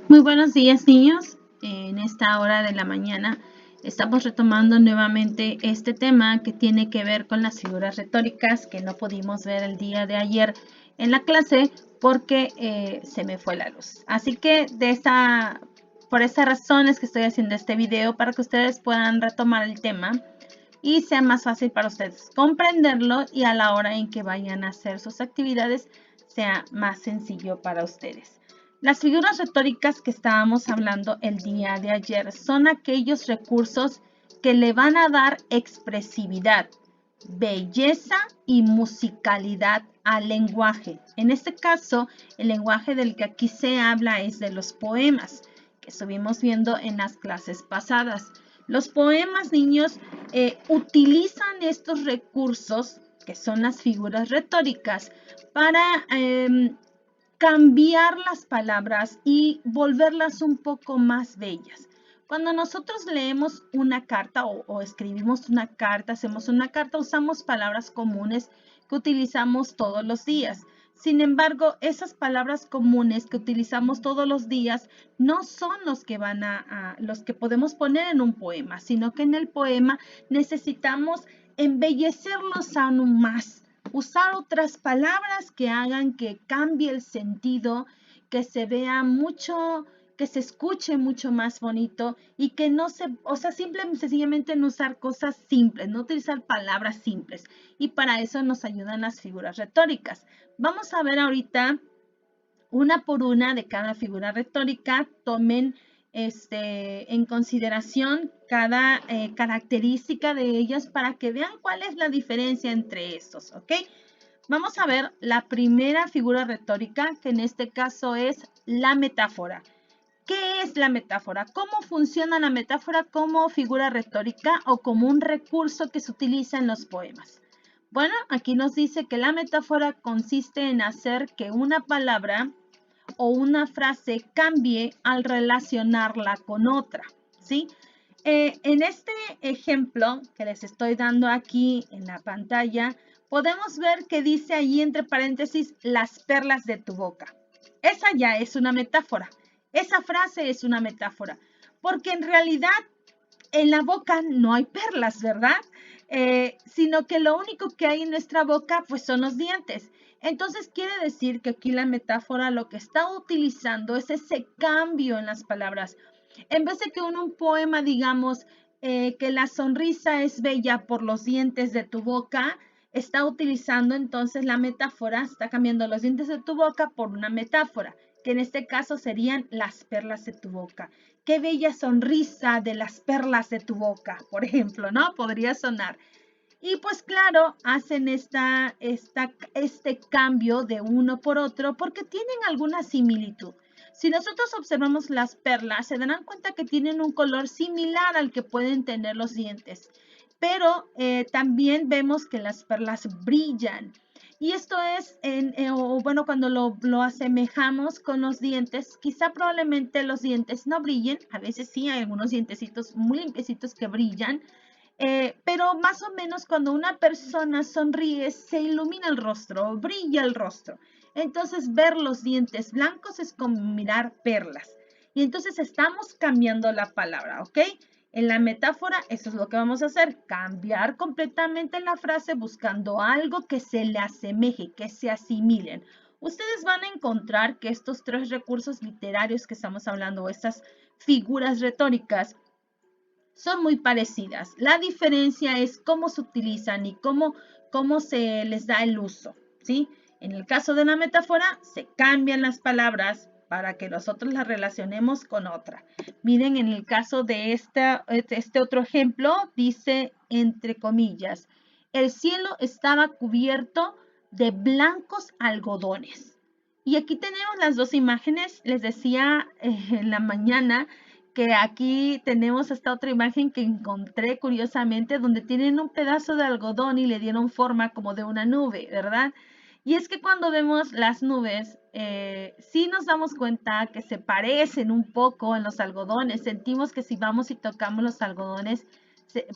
Muy buenos días, niños. En esta hora de la mañana estamos retomando nuevamente este tema que tiene que ver con las figuras retóricas que no pudimos ver el día de ayer en la clase porque se me fue la luz. Así que por esa razón es que estoy haciendo este video para que ustedes puedan retomar el tema y sea más fácil para ustedes comprenderlo y a la hora en que vayan a hacer sus actividades sea más sencillo para ustedes. Las figuras retóricas que estábamos hablando el día de ayer son aquellos recursos que le van a dar expresividad, belleza y musicalidad al lenguaje. En este caso, el lenguaje del que aquí se habla es de los poemas, que estuvimos viendo en las clases pasadas. Los poemas, niños, utilizan estos recursos, que son las figuras retóricas, para cambiar las palabras y volverlas un poco más bellas. Cuando nosotros leemos una carta o escribimos una carta, hacemos una carta, usamos palabras comunes que utilizamos todos los días. Sin embargo, esas palabras comunes que utilizamos todos los días no son los que los que podemos poner en un poema, sino que en el poema necesitamos embellecerlos aún más, usar otras palabras que hagan que cambie el sentido, que se vea mucho, que se escuche mucho más bonito y que no se, o sea, sencillamente no usar cosas simples, no utilizar palabras simples. Y para eso nos ayudan las figuras retóricas. Vamos a ver ahorita una por una de cada figura retórica. Tomen en consideración cada característica de ellas para que vean cuál es la diferencia entre estos, ¿ok? Vamos a ver la primera figura retórica, que en este caso es la metáfora. ¿Qué es la metáfora? ¿Cómo funciona la metáfora como figura retórica o como un recurso que se utiliza en los poemas? Bueno, aquí nos dice que la metáfora consiste en hacer que una palabra o una frase cambie al relacionarla con otra, ¿sí? En este ejemplo que les estoy dando aquí en la pantalla, podemos ver que dice ahí entre paréntesis las perlas de tu boca. Esa ya es una metáfora. Esa frase es una metáfora, porque en realidad en la boca no hay perlas, ¿verdad? Sino que lo único que hay en nuestra boca pues son los dientes. Entonces quiere decir que aquí la metáfora lo que está utilizando es ese cambio en las palabras. En vez de que en un poema digamos que la sonrisa es bella por los dientes de tu boca, está utilizando entonces la metáfora, está cambiando los dientes de tu boca por una metáfora, que en este caso serían las perlas de tu boca. Qué bella sonrisa de las perlas de tu boca, por ejemplo, ¿no? Podría sonar. Y pues claro, hacen este cambio de uno por otro porque tienen alguna similitud. Si nosotros observamos las perlas, se darán cuenta que tienen un color similar al que pueden tener los dientes. Pero también vemos que las perlas brillan. Y esto es, bueno, cuando lo asemejamos con los dientes, quizá probablemente los dientes no brillen. A veces sí, hay algunos dientecitos muy limpiecitos que brillan. Pero más o menos cuando una persona sonríe, se ilumina el rostro, brilla el rostro. Entonces, ver los dientes blancos es como mirar perlas. Y entonces estamos cambiando la palabra, ¿ok? En la metáfora, eso es lo que vamos a hacer, cambiar completamente la frase buscando algo que se le asemeje, que se asimilen. Ustedes van a encontrar que estos tres recursos literarios que estamos hablando, estas figuras retóricas, son muy parecidas. La diferencia es cómo se utilizan y cómo se les da el uso, ¿sí? En el caso de la metáfora, se cambian las palabras para que nosotros las relacionemos con otra. Miren, en el caso de este otro ejemplo, dice entre comillas, el cielo estaba cubierto de blancos algodones. Y aquí tenemos las dos imágenes. Les decía en la mañana que aquí tenemos esta otra imagen que encontré curiosamente donde tienen un pedazo de algodón y le dieron forma como de una nube, ¿verdad? Y es que cuando vemos las nubes, sí nos damos cuenta que se parecen un poco en los algodones. Sentimos que si vamos y tocamos los algodones,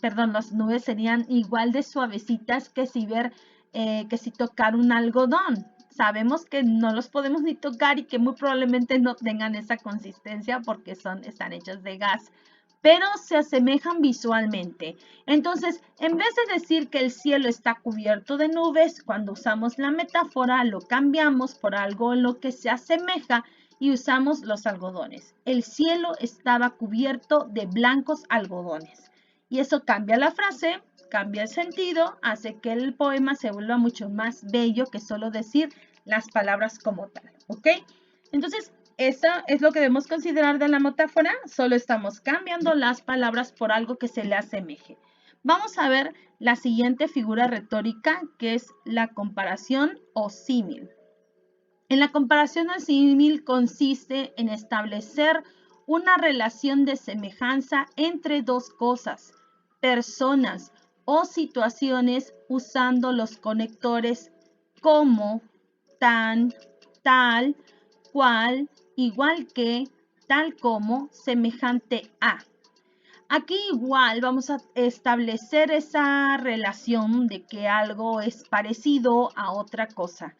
las nubes serían igual de suavecitas que si tocar un algodón. sabemos que no los podemos ni tocar y que muy probablemente no tengan esa consistencia porque están hechos de gas, pero se asemejan visualmente. Entonces, en vez de decir que el cielo está cubierto de nubes, cuando usamos la metáfora lo cambiamos por algo en lo que se asemeja y usamos los algodones. El cielo estaba cubierto de blancos algodones. Y eso cambia la frase, cambia el sentido, hace que el poema se vuelva mucho más bello que solo decir las palabras como tal, ¿ok? Entonces, eso es lo que debemos considerar de la metáfora, solo estamos cambiando las palabras por algo que se le asemeje. Vamos a ver la siguiente figura retórica, que es la comparación o símil. En la comparación o símil consiste en establecer una relación de semejanza entre dos cosas, personas o situaciones usando los conectores como, tan, tal, cual, igual que, tal como, semejante a. Aquí igual vamos a establecer esa relación de que algo es parecido a otra cosa.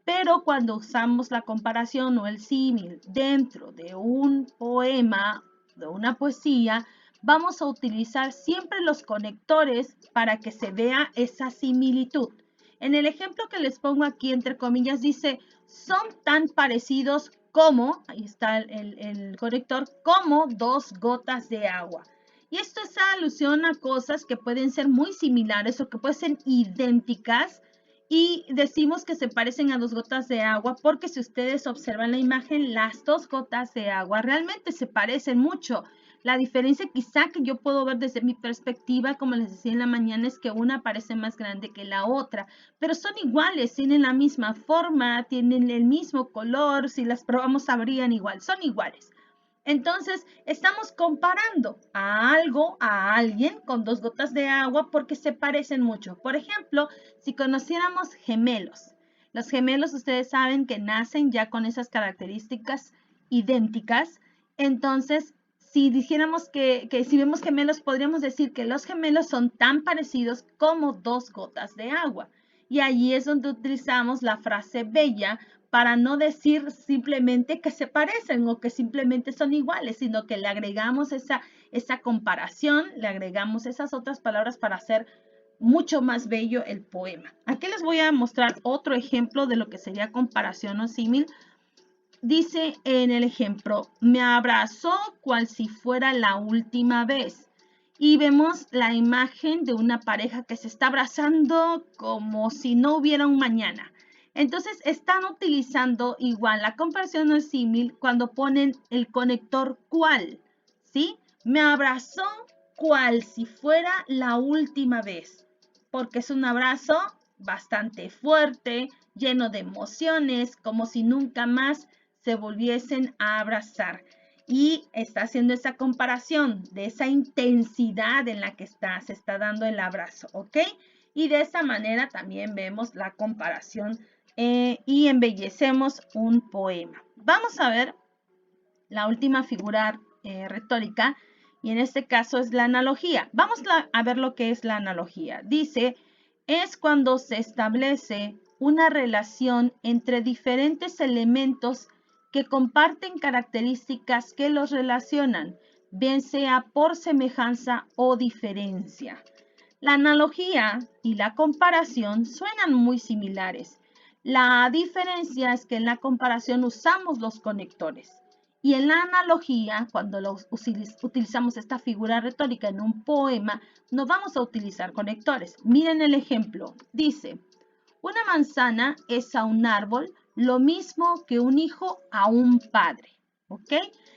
Pero cuando usamos la comparación o el símil dentro de un poema, de una poesía, vamos a utilizar siempre los conectores para que se vea esa similitud. En el ejemplo que les pongo aquí, entre comillas, dice, son tan parecidos como, ahí está el conector, como dos gotas de agua. Y esto es alusión a cosas que pueden ser muy similares o que pueden ser idénticas, y decimos que se parecen a dos gotas de agua porque si ustedes observan la imagen, las dos gotas de agua realmente se parecen mucho. La diferencia quizá que yo puedo ver desde mi perspectiva, como les decía en la mañana, es que una parece más grande que la otra, pero son iguales, tienen la misma forma, tienen el mismo color, si las probamos sabrían igual, son iguales. Entonces, estamos comparando a algo, a alguien con dos gotas de agua porque se parecen mucho. Por ejemplo, si conociéramos gemelos. Los gemelos, ustedes saben que nacen ya con esas características idénticas. Entonces, si dijéramos que si vemos gemelos, podríamos decir que los gemelos son tan parecidos como dos gotas de agua. Y allí es donde utilizamos la frase bella para no decir simplemente que se parecen o que simplemente son iguales, sino que le agregamos esa comparación, le agregamos esas otras palabras para hacer mucho más bello el poema. Aquí les voy a mostrar otro ejemplo de lo que sería comparación o símil. Dice en el ejemplo, me abrazó cual si fuera la última vez. Y vemos la imagen de una pareja que se está abrazando como si no hubiera un mañana. Entonces están utilizando igual la comparación o símil cuando ponen el conector cual, ¿sí? Me abrazó cual si fuera la última vez, porque es un abrazo bastante fuerte, lleno de emociones, como si nunca más se volviesen a abrazar. Y está haciendo esa comparación de esa intensidad en la que se está dando el abrazo, ¿ok? Y de esa manera también vemos la comparación y embellecemos un poema. Vamos a ver la última figura retórica y en este caso es la analogía. Vamos a ver lo que es la analogía. Dice, es cuando se establece una relación entre diferentes elementos que comparten características que los relacionan, bien sea por semejanza o diferencia. La analogía y la comparación suenan muy similares. La diferencia es que en la comparación usamos los conectores y en la analogía, cuando utilizamos esta figura retórica en un poema, no vamos a utilizar conectores. Miren el ejemplo. Dice, una manzana es a un árbol lo mismo que un hijo a un padre. ¿Ok?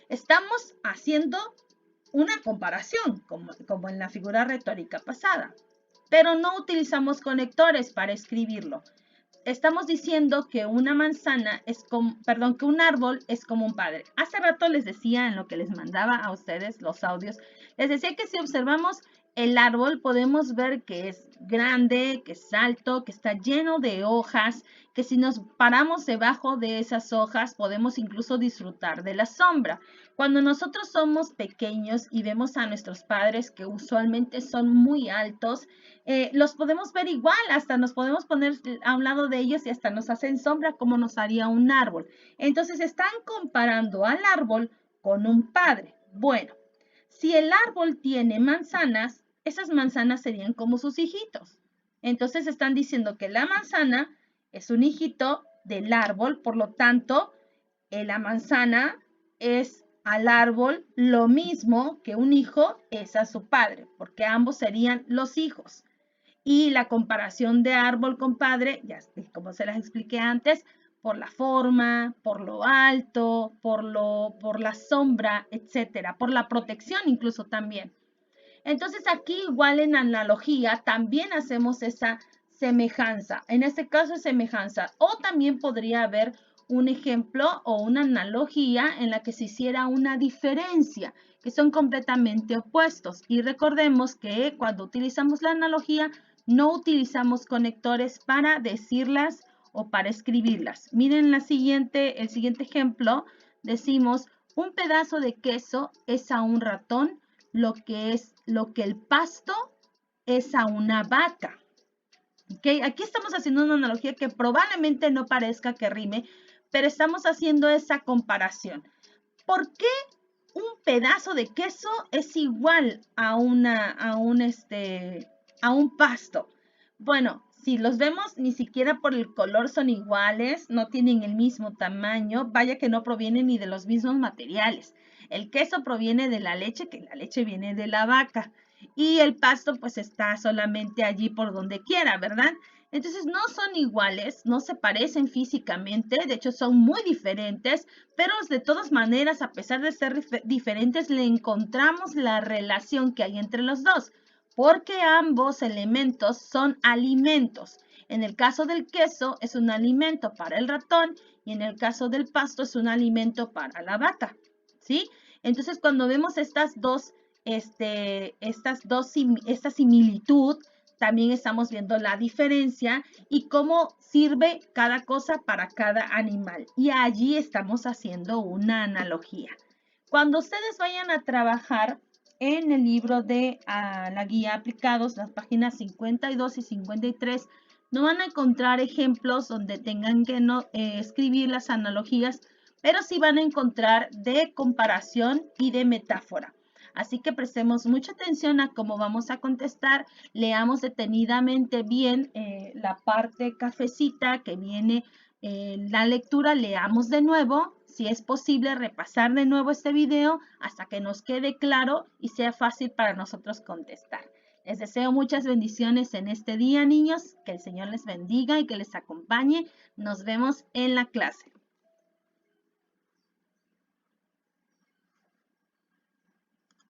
Estamos haciendo una comparación, como en la figura retórica pasada, pero no utilizamos conectores para escribirlo. Estamos diciendo que una manzana es como, perdón, que un árbol es como un padre. Hace rato les decía en lo que les mandaba a ustedes los audios, les decía que si observamos El árbol podemos ver que es grande, que es alto, que está lleno de hojas, que si nos paramos debajo de esas hojas podemos incluso disfrutar de la sombra. Cuando nosotros somos pequeños y vemos a nuestros padres que usualmente son muy altos, los podemos ver igual, hasta nos podemos poner a un lado de ellos y hasta nos hacen sombra como nos haría un árbol. Entonces están comparando al árbol con un padre. Bueno, si el árbol tiene manzanas, esas manzanas serían como sus hijitos. Entonces están diciendo que la manzana es un hijito del árbol, por lo tanto, la manzana es al árbol lo mismo que un hijo es a su padre, porque ambos serían los hijos. Y la comparación de árbol con padre, ya como se las expliqué antes, por la forma, por lo alto, por la sombra, etcétera, por la protección incluso también. Entonces aquí igual en analogía también hacemos esa semejanza. En este caso es semejanza. O también podría haber un ejemplo o una analogía en la que se hiciera una diferencia, que son completamente opuestos. Y recordemos que cuando utilizamos la analogía, no utilizamos conectores para decirlas o para escribirlas. Miren el siguiente ejemplo. Decimos, un pedazo de queso es a un ratón lo que el pasto es a una vaca. ¿Okay? Aquí estamos haciendo una analogía que probablemente no parezca que rime, pero estamos haciendo esa comparación. ¿Por qué un pedazo de queso es igual a un pasto? Bueno, si los vemos, ni siquiera por el color son iguales, no tienen el mismo tamaño, vaya que no provienen ni de los mismos materiales. El queso proviene de la leche, que la leche viene de la vaca, y el pasto pues está solamente allí por donde quiera, ¿verdad? Entonces no son iguales, no se parecen físicamente, de hecho son muy diferentes, pero de todas maneras, a pesar de ser diferentes, le encontramos la relación que hay entre los dos, porque ambos elementos son alimentos. En el caso del queso es un alimento para el ratón y en el caso del pasto es un alimento para la vaca, ¿sí? Entonces, cuando vemos esta similitud, también estamos viendo la diferencia y cómo sirve cada cosa para cada animal. Y allí estamos haciendo una analogía. Cuando ustedes vayan a trabajar en el libro de la guía aplicados, las páginas 52 y 53, no van a encontrar ejemplos donde tengan que escribir las analogías, pero sí van a encontrar de comparación y de metáfora. Así que prestemos mucha atención a cómo vamos a contestar, leamos detenidamente bien la parte cafecita que viene la lectura, leamos de nuevo, si es posible repasar de nuevo este video hasta que nos quede claro y sea fácil para nosotros contestar. Les deseo muchas bendiciones en este día, niños, que el Señor les bendiga y que les acompañe. Nos vemos en la clase.